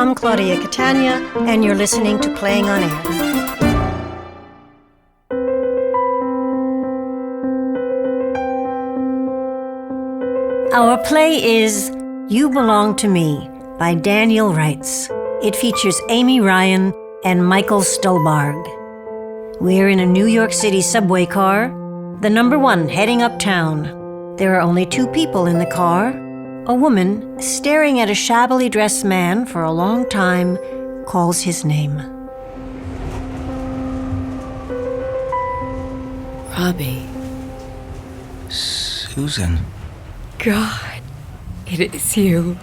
I'm Claudia Catania, and you're listening to Playing on Air. Our play is You Belong to Me by Daniel Reitz. It features Amy Ryan and Michael Stuhlbarg. We're in a New York City subway car, the number 1 heading uptown. There are only 2 people in the car. A woman, staring at a shabbily dressed man for a long time, calls his name. Robbie. Susan. God, it is you.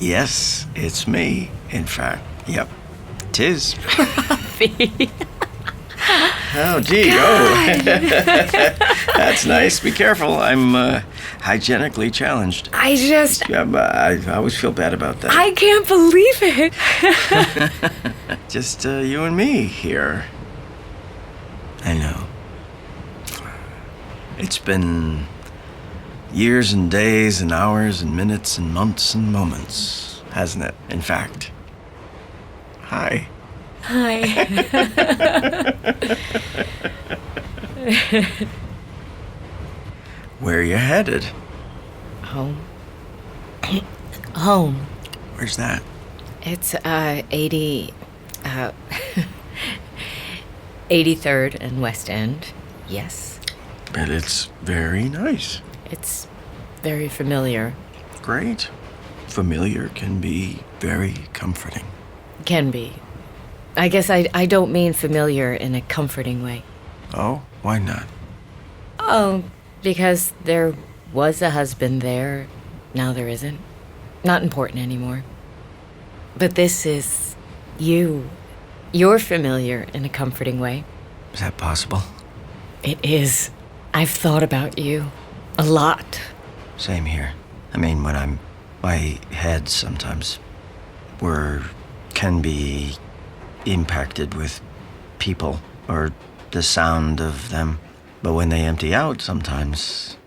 Yes, it's me, in fact. Yep, 'tis. Robbie. Oh, gee, That's nice. Be careful. I'm hygienically challenged. I always feel bad about that. I can't believe it. Just you and me here. I know. It's been years and days and hours and minutes and months and moments, hasn't it? In fact. Hi. Hi. Where are you headed? Home. Home. Where's that? It's 83rd and West End. Yes. But it's very nice. It's very familiar. Great. Familiar can be very comforting. Can be. I guess I don't mean familiar in a comforting way. Oh, why not? Oh, because there was a husband there. Now there isn't. Not important anymore. But this is you. You're familiar in a comforting way. Is that possible? It is. I've thought about you a lot. Same here. I mean, my head sometimes can be impacted with people or the sound of them. But when they empty out, sometimes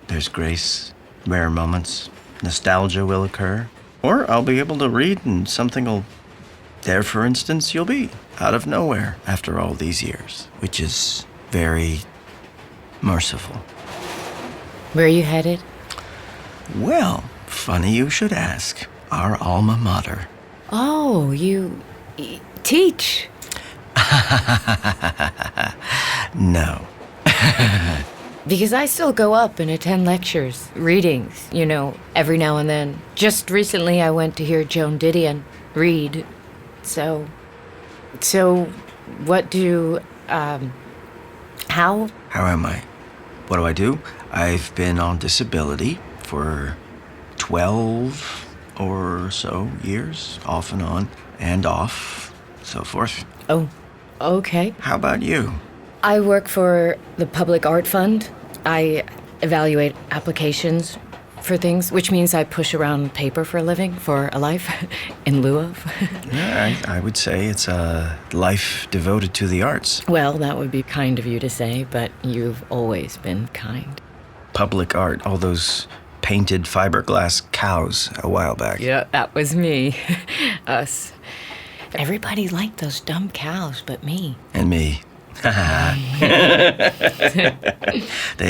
there's grace, rare moments, nostalgia will occur. Or I'll be able to read and something will... There, for instance, you'll be, out of nowhere, after all these years, which is very merciful. Where are you headed? Well, funny you should ask. Our alma mater. Oh, you teach. No. Because I still go up and attend lectures, readings, every now and then. Just recently I went to hear Joan Didion read. So what do, how? How am I? What do I do? I've been on disability for 12 or so years, off and on, and off, so forth. Oh, okay. How about you? I work for the Public Art Fund. I evaluate applications for things, which means I push around paper for a living, for a life, in lieu of. Yeah, I would say it's a life devoted to the arts. Well, that would be kind of you to say, but you've always been kind. Public art, all those painted fiberglass cows a while back. Yeah, that was me. Us. Everybody liked those dumb cows but me. And me. They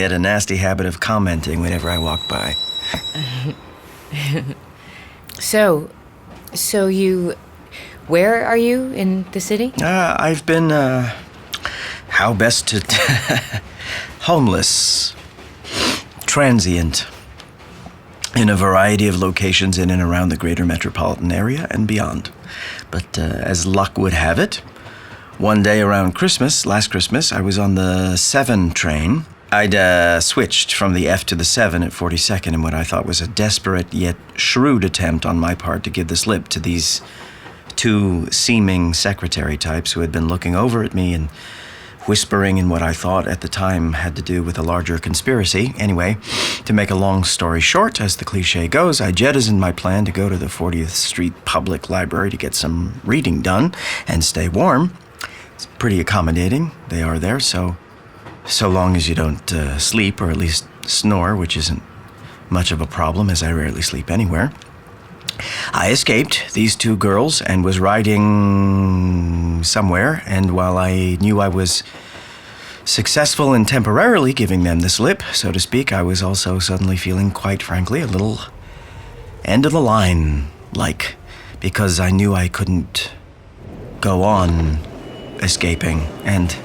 had a nasty habit of commenting whenever I walked by. So you... Where are you in the city? I've been, how best to... homeless. Transient. In a variety of locations in and around the greater metropolitan area and beyond. But as luck would have it, one day around Christmas, last Christmas, I was on the 7 train. I'd switched from the F to the 7 at 42nd in what I thought was a desperate yet shrewd attempt on my part to give the slip to these 2 seeming secretary types who had been looking over at me and whispering in what I thought at the time had to do with a larger conspiracy. Anyway, to make a long story short, as the cliche goes, I jettisoned my plan to go to the 40th Street Public Library to get some reading done and stay warm. It's pretty accommodating. They are there, so long as you don't sleep, or at least snore, which isn't much of a problem, as I rarely sleep anywhere. I escaped these two girls and was riding somewhere, and while I knew I was successful in temporarily giving them the slip, so to speak, I was also suddenly feeling, quite frankly, a little end of the line like, because I knew I couldn't go on escaping. And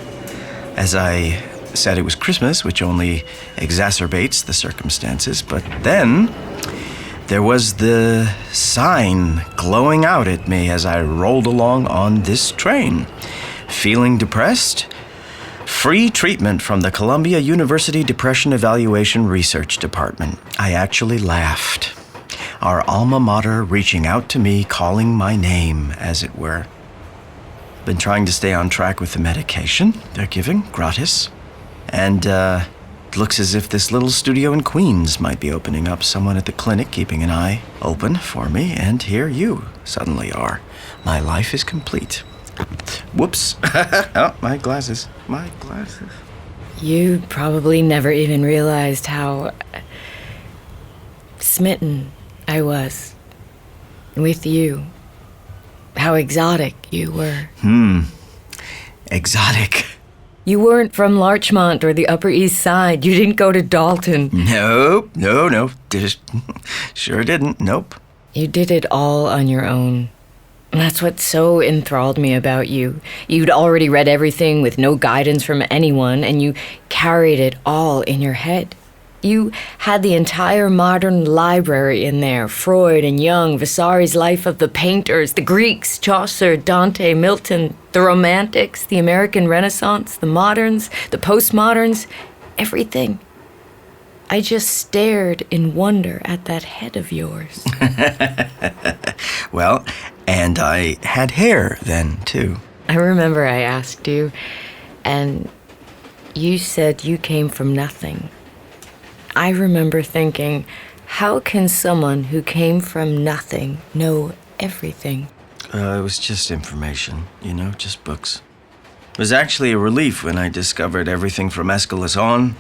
as I said, it was Christmas, which only exacerbates the circumstances, but then there was the sign glowing out at me as I rolled along on this train. Feeling depressed? Free treatment from the Columbia University Depression Evaluation Research Department. I actually laughed. Our alma mater reaching out to me, calling my name, as it were. Been trying to stay on track with the medication they're giving, gratis. And, it looks as if this little studio in Queens might be opening up. Someone at the clinic keeping an eye open for me, and here you suddenly are. My life is complete. Whoops. Oh, my glasses. My glasses. You probably never even realized how smitten I was with you. How exotic you were. Exotic. You weren't from Larchmont or the Upper East Side. You didn't go to Dalton. Nope. No. Sure didn't. Nope. You did it all on your own. And that's what so enthralled me about you. You'd already read everything with no guidance from anyone, and you carried it all in your head. You had the entire modern library in there. Freud and Jung, Vasari's Life of the Painters, the Greeks, Chaucer, Dante, Milton, the Romantics, the American Renaissance, the moderns, the postmoderns, everything. I just stared in wonder at that head of yours. Well, and I had hair then, too. I remember I asked you, and you said you came from nothing. I remember thinking, how can someone who came from nothing know everything? It was just information, just books. It was actually a relief when I discovered everything from Aeschylus on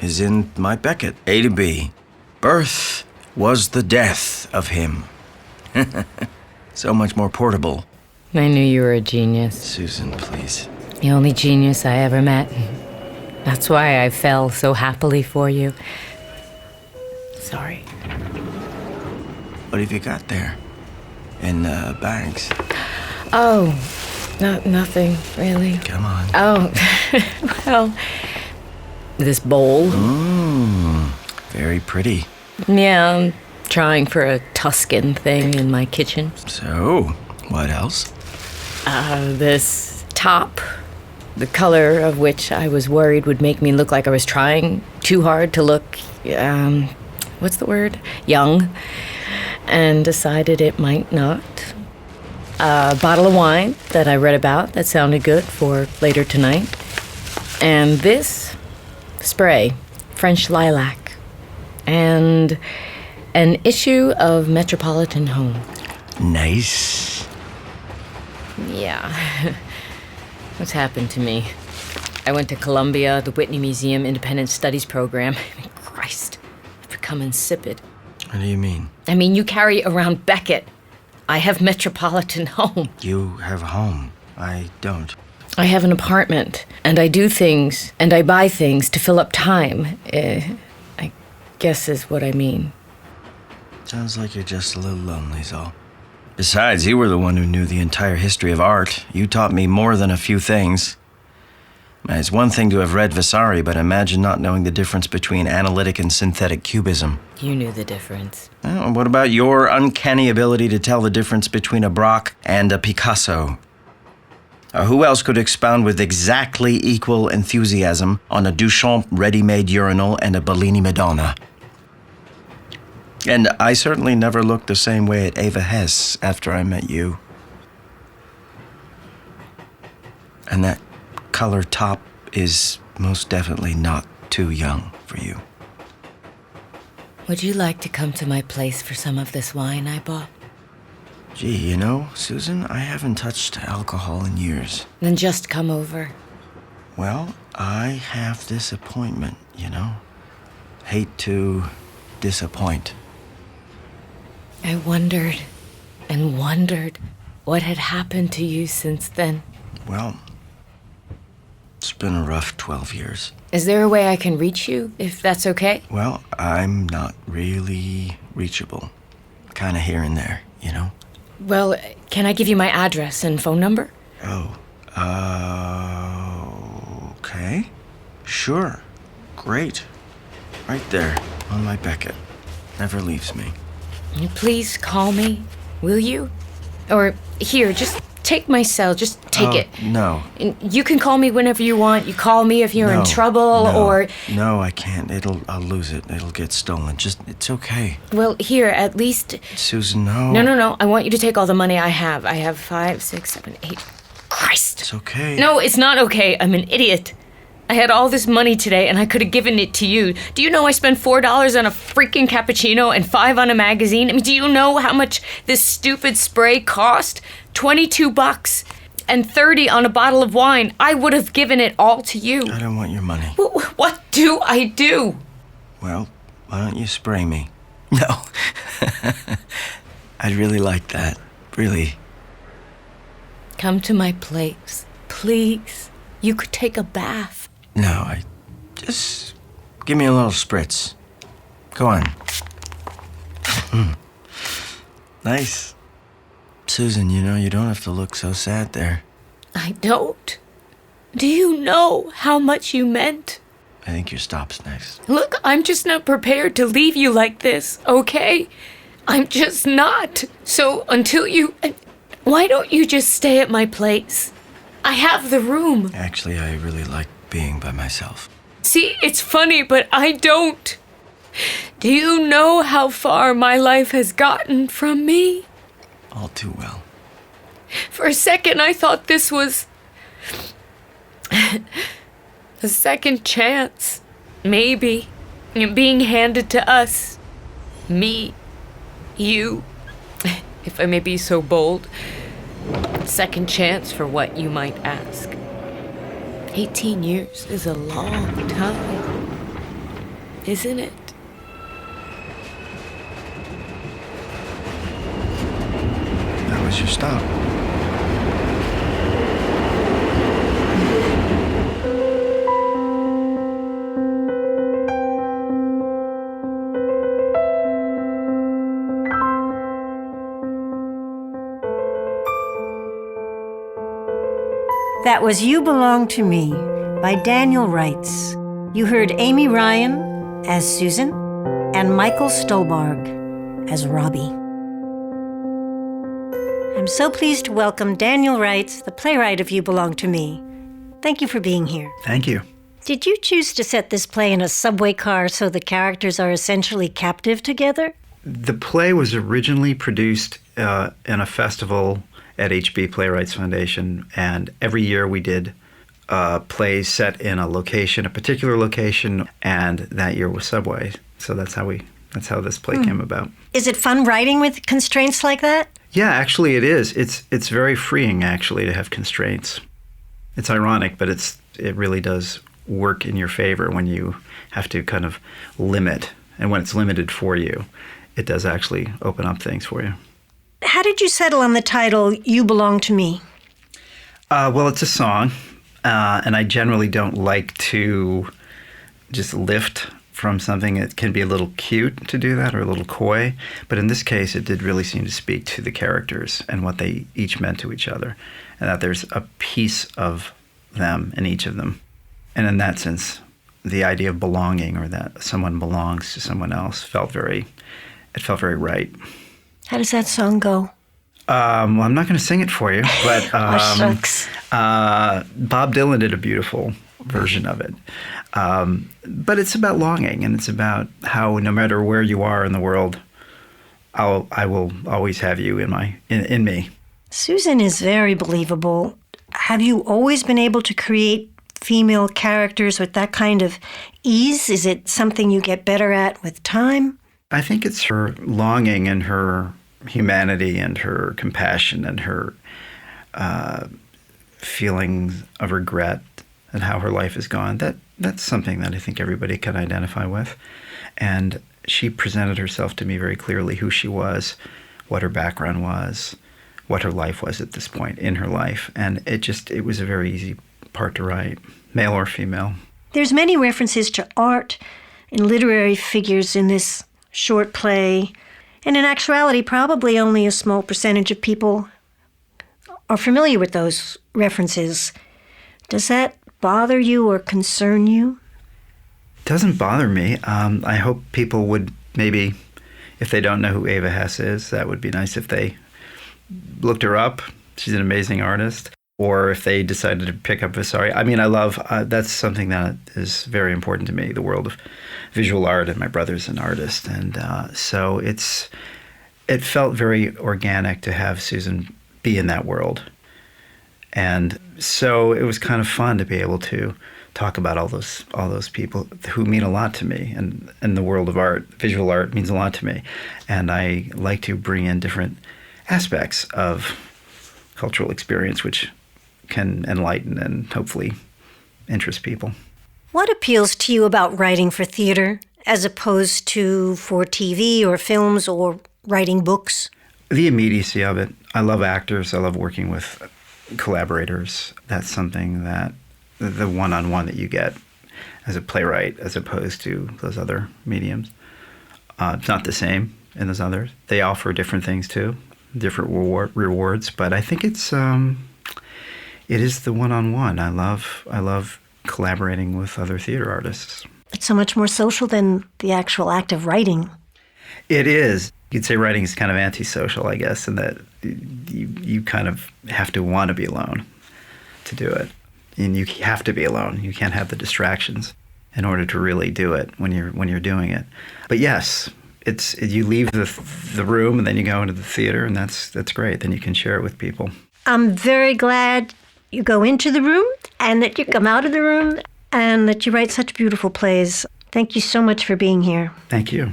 is in my Beckett, A to B. Birth was the death of him. So much more portable. I knew you were a genius. Susan, please. The only genius I ever met. That's why I fell so happily for you. Sorry. What have you got there? In bags? Oh, nothing, really. Come on. Oh, well, this bowl. Very pretty. Yeah, I'm trying for a Tuscan thing in my kitchen. So, what else? This top, the color of which I was worried would make me look like I was trying too hard to look, what's the word? Young. And decided it might not. A bottle of wine that I read about that sounded good for later tonight. And this spray, French lilac. And an issue of Metropolitan Home. Nice. Yeah. What's happened to me? I went to Columbia, the Whitney Museum Independent Studies program. Christ, I've become insipid. What do you mean? I mean, you carry around Beckett. I have Metropolitan Home. You have a home. I don't. I have an apartment, and I do things, and I buy things to fill up time. I guess is what I mean. Sounds like you're just a little lonely, Zal. Besides, you were the one who knew the entire history of art. You taught me more than a few things. It's one thing to have read Vasari, but imagine not knowing the difference between analytic and synthetic cubism. You knew the difference. Oh, what about your uncanny ability to tell the difference between a Braque and a Picasso? Who else could expound with exactly equal enthusiasm on a Duchamp ready-made urinal and a Bellini Madonna? And I certainly never looked the same way at Eva Hess after I met you. And that color top is most definitely not too young for you. Would you like to come to my place for some of this wine I bought? Gee, Susan, I haven't touched alcohol in years. Then just come over. Well, I have this appointment, Hate to disappoint. I wondered and wondered what had happened to you since then. Well, it's been a rough 12 years. Is there a way I can reach you, if that's okay? Well, I'm not really reachable. Kind of here and there, you know? Well, can I give you my address and phone number? Oh, okay. Sure. Great. Right there, on my Beckett. Never leaves me. You please call me, will you? Or here, just take my cell, just take it. No. And you can call me whenever you want. You call me if you're in trouble or... No, I can't. I'll lose it. It'll get stolen. It's okay. Well, here, at least... Susan, no. No. I want you to take all the money I have. I have 5, 6, 7, 8... Christ! It's okay. No, it's not okay. I'm an idiot. I had all this money today, and I could have given it to you. Do you know I spent $4 on a freaking cappuccino and $5 on a magazine? I mean, do you know how much this stupid spray cost? $22 and $30 on a bottle of wine. I would have given it all to you. I don't want your money. What do I do? Well, why don't you spray me? No. I'd really like that. Really. Come to my place, please. You could take a bath. No, just give me a little spritz. Go on. Nice. Susan, you know, you don't have to look so sad there. I don't. Do you know how much you meant? I think your stop's nice. Look, I'm just not prepared to leave you like this, okay? I'm just not. So until you... Why don't you just stay at my place? I have the room. Actually, I really like being by myself. See, it's funny, but I don't. Do you know how far my life has gotten from me? All too well. For a second, I thought this was a second chance. Maybe. Being handed to us. Me. You. If I may be so bold. Second chance for what you might ask. 18 years is a long time. Isn't it? That was your stop. That was You Belong to Me by Daniel Reitz. You heard Amy Ryan as Susan and Michael Stuhlbarg as Robbie. I'm so pleased to welcome Daniel Reitz, the playwright of You Belong to Me. Thank you for being here. Thank you. Did you choose to set this play in a subway car so the characters are essentially captive together? The play was originally produced in a festival at HB Playwrights Foundation, and every year we did plays set in a location, a particular location, and that year was Subway. So that's how this play came about. Is it fun writing with constraints like that? Yeah, actually it is. It's very freeing actually to have constraints. It's ironic, but it really does work in your favor when you have to kind of limit, and when it's limited for you, it does actually open up things for you. How did you settle on the title, You Belong to Me? Well, it's a song, and I generally don't like to just lift from something. It can be a little cute to do that or a little coy, but in this case, it did really seem to speak to the characters and what they each meant to each other, and that there's a piece of them in each of them. And in that sense, the idea of belonging, or that someone belongs to someone else, felt very right. How does that song go? Well, I'm not going to sing it for you, but Shucks. Bob Dylan did a beautiful version of it. But it's about longing, and it's about how no matter where you are in the world, I will always have you in me. Susan is very believable. Have you always been able to create female characters with that kind of ease? Is it something you get better at with time? I think it's her longing and her humanity and her compassion and her feelings of regret and how her life has gone. That's something that I think everybody can identify with. And she presented herself to me very clearly, who she was, what her background was, what her life was at this point in her life. And it was a very easy part to write, male or female. There's many references to art and literary figures in this short play. And in actuality, probably only a small percentage of people are familiar with those references. Does that bother you or concern you? It doesn't bother me. I hope people would maybe, if they don't know who Ava Hess is, that would be nice if they looked her up. She's an amazing artist. Or if they decided to pick up Vasari. I mean, I love, that's something that is very important to me, the world of visual art, and my brother's an artist. And so it felt very organic to have Susan be in that world. And so it was kind of fun to be able to talk about all those people who mean a lot to me. And the world of art, visual art, means a lot to me. And I like to bring in different aspects of cultural experience, which can enlighten and hopefully interest people. What appeals to you about writing for theater as opposed to for TV or films or writing books? The immediacy of it. I love actors. I love working with collaborators. That's something that the one-on-one that you get as a playwright as opposed to those other mediums. It's not the same in those others. They offer different things too, different rewards, but I think it is the one-on-one. I love collaborating with other theater artists. It's so much more social than the actual act of writing. It is. You'd say writing is kind of antisocial, I guess, in that you kind of have to want to be alone to do it. And you have to be alone. You can't have the distractions in order to really do it when you're doing it. But yes, you leave the room and then you go into the theater, and that's great. Then you can share it with people. I'm very glad you go into the room and that you come out of the room and that you write such beautiful plays. Thank you so much for being here. Thank you.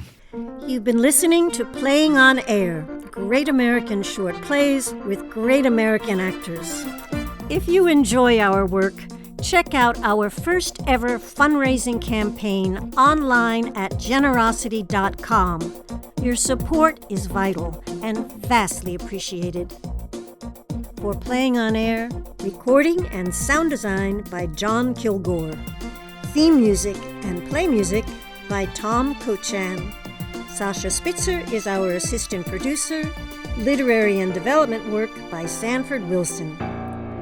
You've been listening to Playing on Air, great American short plays with great American actors. If you enjoy our work, check out our first ever fundraising campaign online at generosity.com. Your support is vital and vastly appreciated. For Playing on Air, recording and sound design by John Kilgore. Theme music and play music by Tom Kochan. Sasha Spitzer is our assistant producer. Literary and development work by Sanford Wilson.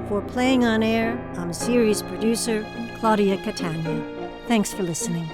For Playing on Air, I'm series producer Claudia Catania. Thanks for listening.